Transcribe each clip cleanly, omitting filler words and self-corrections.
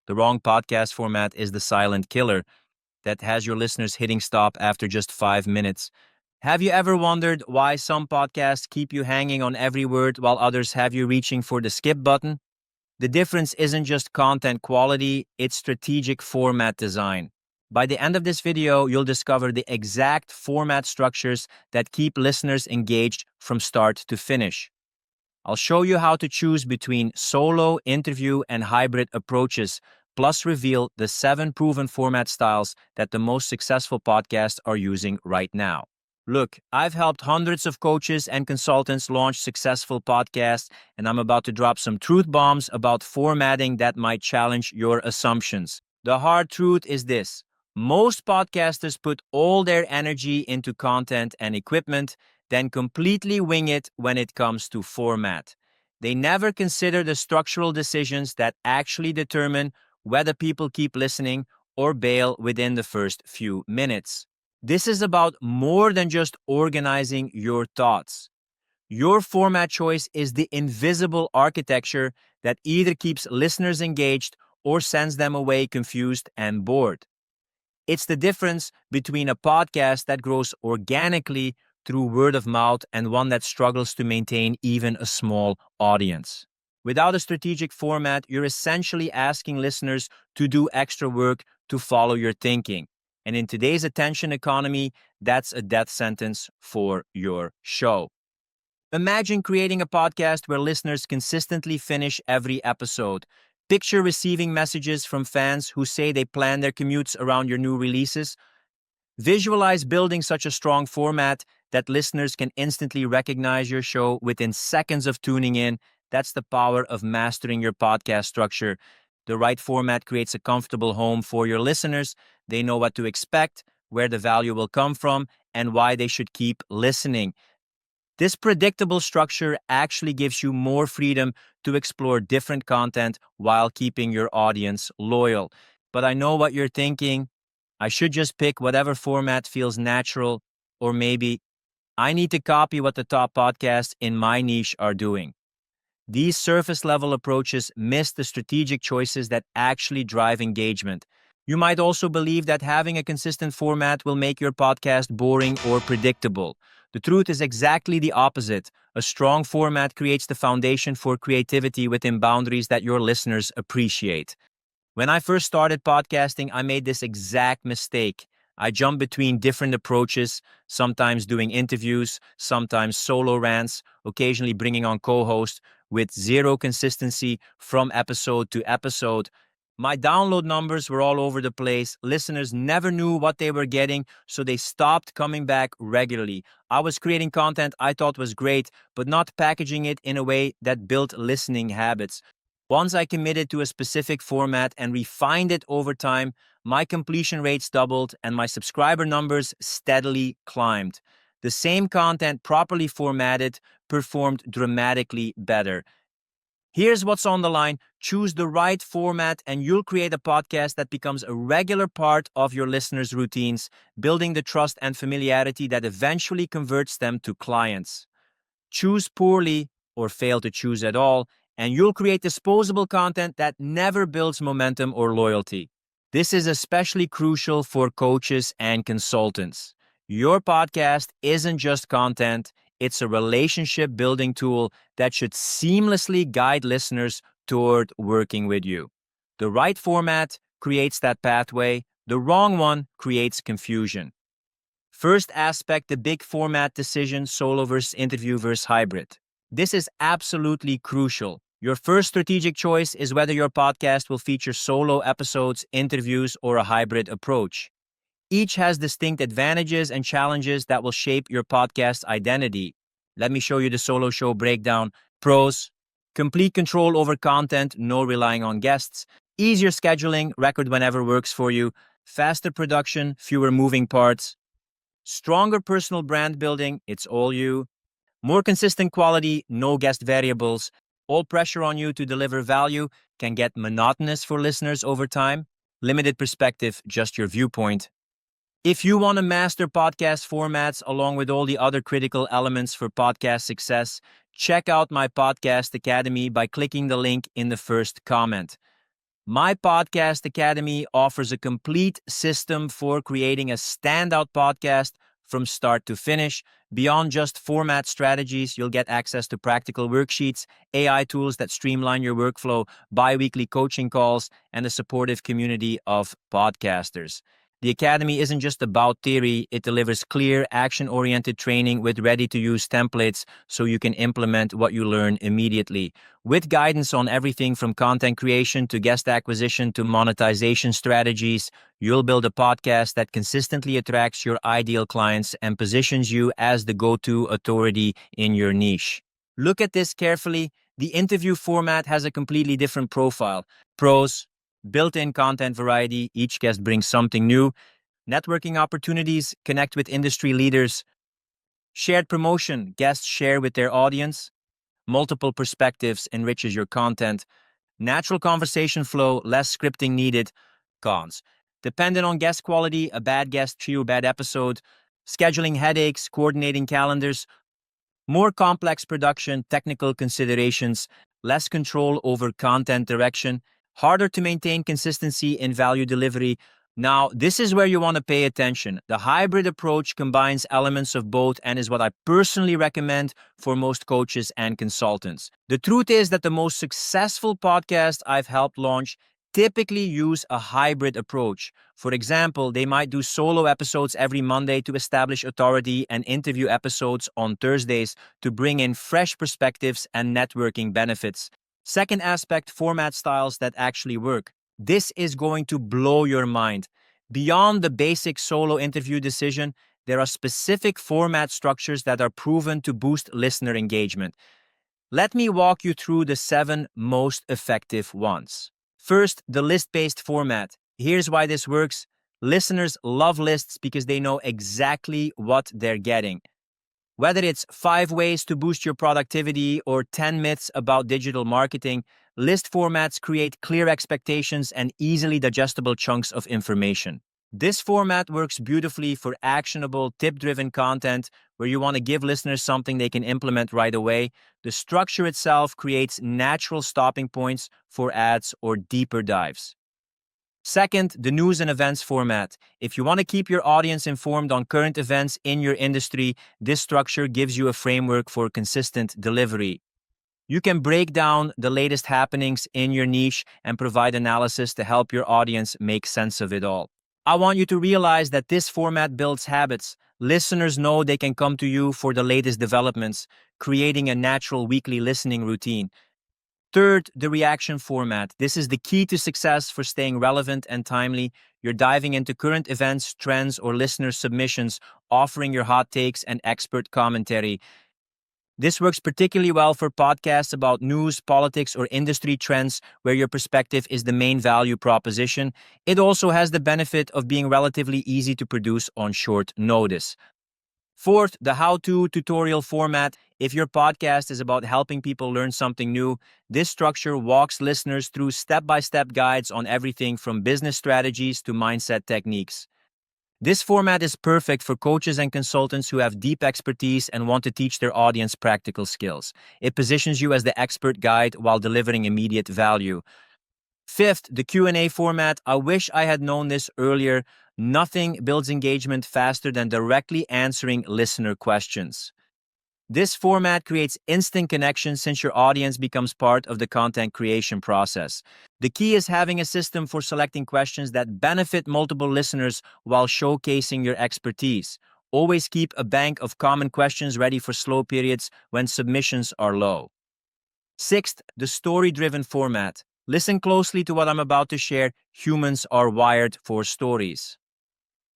The wrong podcast format is the silent killer that has your listeners hitting stop after just 5 minutes. Have you ever wondered why some podcasts keep you hanging on every word while others have you reaching for the skip button? The difference isn't just content quality, it's strategic format design. By the end of this video, you'll discover the exact format structures that keep listeners engaged from start to finish. I'll show you how to choose between solo, interview, and hybrid approaches, plus reveal the 7 proven format styles that the most successful podcasts are using right now. Look, I've helped hundreds of coaches and consultants launch successful podcasts, and I'm about to drop some truth bombs about formatting that might challenge your assumptions. The hard truth is this: most podcasters put all their energy into content and equipment, then completely wing it when it comes to format. They never consider the structural decisions that actually determine whether people keep listening or bail within the first few minutes. This is about more than just organizing your thoughts. Your format choice is the invisible architecture that either keeps listeners engaged or sends them away confused and bored. It's the difference between a podcast that grows organically through word of mouth and one that struggles to maintain even a small audience. Without a strategic format, you're essentially asking listeners to do extra work to follow your thinking. And in today's attention economy, that's a death sentence for your show. Imagine creating a podcast where listeners consistently finish every episode. Picture receiving messages from fans who say they plan their commutes around your new releases. Visualize building such a strong format that listeners can instantly recognize your show within seconds of tuning in. That's the power of mastering your podcast structure. The right format creates a comfortable home for your listeners. They know what to expect, where the value will come from, and why they should keep listening. This predictable structure actually gives you more freedom to explore different content while keeping your audience loyal. But I know what you're thinking. I should just pick whatever format feels natural, or maybe I need to copy what the top podcasts in my niche are doing. These surface-level approaches miss the strategic choices that actually drive engagement. You might also believe that having a consistent format will make your podcast boring or predictable. The truth is exactly the opposite. A strong format creates the foundation for creativity within boundaries that your listeners appreciate. When I first started podcasting, I made this exact mistake. I jumped between different approaches, sometimes doing interviews, sometimes solo rants, occasionally bringing on co-hosts, with zero consistency from episode to episode. My download numbers were all over the place. Listeners never knew what they were getting, so they stopped coming back regularly. I was creating content I thought was great, but not packaging it in a way that built listening habits. Once I committed to a specific format and refined it over time, my completion rates doubled and my subscriber numbers steadily climbed. The same content properly formatted performed dramatically better. Here's what's on the line. Choose the right format and you'll create a podcast that becomes a regular part of your listeners' routines, building the trust and familiarity that eventually converts them to clients. Choose poorly or fail to choose at all, and you'll create disposable content that never builds momentum or loyalty. This is especially crucial for coaches and consultants. Your podcast isn't just content, it's a relationship building tool that should seamlessly guide listeners toward working with you. The right format creates that pathway, the wrong one creates confusion. First aspect, the big format decision: solo versus interview versus hybrid. This is absolutely crucial. Your first strategic choice is whether your podcast will feature solo episodes, interviews, or a hybrid approach. Each has distinct advantages and challenges that will shape your podcast identity. Let me show you the solo show breakdown. Pros: complete control over content, no relying on guests. Easier scheduling, record whenever works for you. Faster production, fewer moving parts. Stronger personal brand building, it's all you. More consistent quality, no guest variables. All pressure on you to deliver value can get monotonous for listeners over time. Limited perspective, just your viewpoint. If you want to master podcast formats along with all the other critical elements for podcast success, check out my podcast academy by clicking the link in the first comment. My Podcast Academy offers a complete system for creating a standout podcast from start to finish. Beyond just format strategies, you'll get access to practical worksheets, AI tools that streamline your workflow, bi-weekly coaching calls, and a supportive community of podcasters. The Academy isn't just about theory, it delivers clear, action-oriented training with ready-to-use templates so you can implement what you learn immediately. With guidance on everything from content creation to guest acquisition to monetization strategies, you'll build a podcast that consistently attracts your ideal clients and positions you as the go-to authority in your niche. Look at this carefully. The interview format has a completely different profile. Pros: built-in content variety, each guest brings something new. Networking opportunities, connect with industry leaders. Shared promotion, guests share with their audience. Multiple perspectives enriches your content. Natural conversation flow, less scripting needed. Cons: dependent on guest quality, a bad guest, fewer bad episode. Scheduling headaches, coordinating calendars. More complex production, technical considerations, less control over content direction, harder to maintain consistency in value delivery. Now, this is where you want to pay attention. The hybrid approach combines elements of both and is what I personally recommend for most coaches and consultants. The truth is that the most successful podcasts I've helped launch typically use a hybrid approach. For example, they might do solo episodes every Monday to establish authority and interview episodes on Thursdays to bring in fresh perspectives and networking benefits. Second aspect, format styles that actually work. This is going to blow your mind. Beyond the basic solo interview decision, there are specific format structures that are proven to boost listener engagement. Let me walk you through the 7 most effective ones. First, the list-based format. Here's why this works. Listeners love lists because they know exactly what they're getting. Whether it's 5 ways to boost your productivity or 10 myths about digital marketing, list formats create clear expectations and easily digestible chunks of information. This format works beautifully for actionable, tip-driven content where you want to give listeners something they can implement right away. The structure itself creates natural stopping points for ads or deeper dives. Second, the news and events format. If you want to keep your audience informed on current events in your industry, this structure gives you a framework for consistent delivery. You can break down the latest happenings in your niche and provide analysis to help your audience make sense of it all. I want you to realize that this format builds habits. Listeners know they can come to you for the latest developments, creating a natural weekly listening routine. Third, the reaction format. This is the key to success for staying relevant and timely. You're diving into current events, trends, or listener submissions, offering your hot takes and expert commentary. This works particularly well for podcasts about news, politics, or industry trends where your perspective is the main value proposition. It also has the benefit of being relatively easy to produce on short notice. Fourth, the how-to tutorial format. If your podcast is about helping people learn something new, this structure walks listeners through step-by-step guides on everything from business strategies to mindset techniques. This format is perfect for coaches and consultants who have deep expertise and want to teach their audience practical skills. It positions you as the expert guide while delivering immediate value. Fifth, the Q&A format. I wish I had known this earlier. Nothing builds engagement faster than directly answering listener questions. This format creates instant connection since your audience becomes part of the content creation process. The key is having a system for selecting questions that benefit multiple listeners while showcasing your expertise. Always keep a bank of common questions ready for slow periods when submissions are low. Sixth, the story-driven format. Listen closely to what I'm about to share. Humans are wired for stories.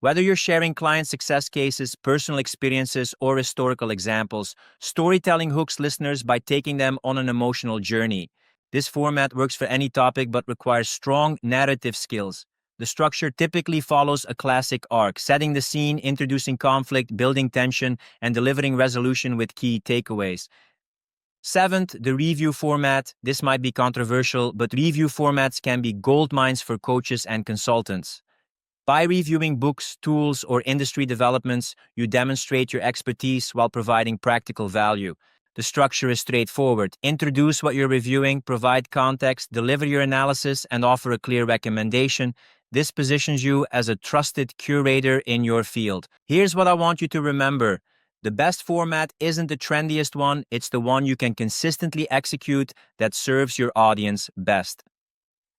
Whether you're sharing client success cases, personal experiences, or historical examples, storytelling hooks listeners by taking them on an emotional journey. This format works for any topic but requires strong narrative skills. The structure typically follows a classic arc, setting the scene, introducing conflict, building tension, and delivering resolution with key takeaways. Seventh, the review format. This might be controversial, but review formats can be gold mines for coaches and consultants. By reviewing books, tools, or industry developments, you demonstrate your expertise while providing practical value. The structure is straightforward. Introduce what you're reviewing, provide context, deliver your analysis, and offer a clear recommendation. This positions you as a trusted curator in your field. Here's what I want you to remember. The best format isn't the trendiest one, it's the one you can consistently execute that serves your audience best.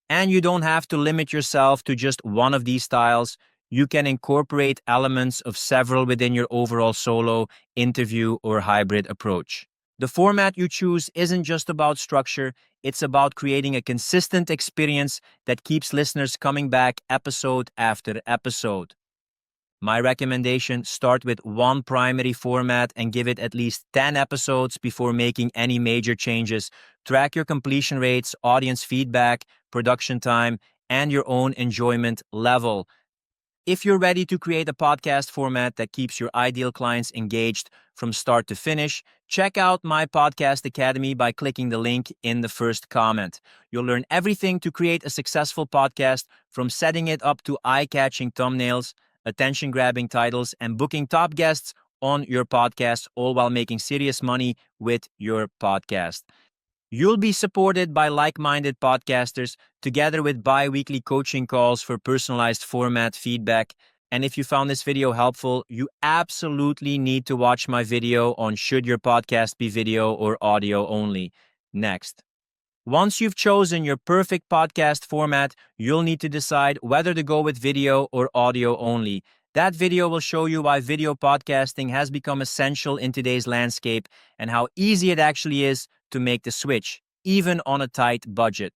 And you don't have to limit yourself to just one of these styles. You can incorporate elements of several within your overall solo, interview, or hybrid approach. The format you choose isn't just about structure, it's about creating a consistent experience that keeps listeners coming back episode after episode. My recommendation, start with one primary format and give it at least 10 episodes before making any major changes. Track your completion rates, audience feedback, production time, and your own enjoyment level. If you're ready to create a podcast format that keeps your ideal clients engaged from start to finish, check out my podcast academy by clicking the link in the first comment. You'll learn everything to create a successful podcast, from setting it up to eye-catching thumbnails, attention-grabbing titles, and booking top guests on your podcast, all while making serious money with your podcast. You'll be supported by like-minded podcasters, together with bi-weekly coaching calls for personalized format feedback. And if you found this video helpful, you absolutely need to watch my video on should your podcast be video or audio only next. Once you've chosen your perfect podcast format, you'll need to decide whether to go with video or audio only. That video will show you why video podcasting has become essential in today's landscape and how easy it actually is to make the switch, even on a tight budget.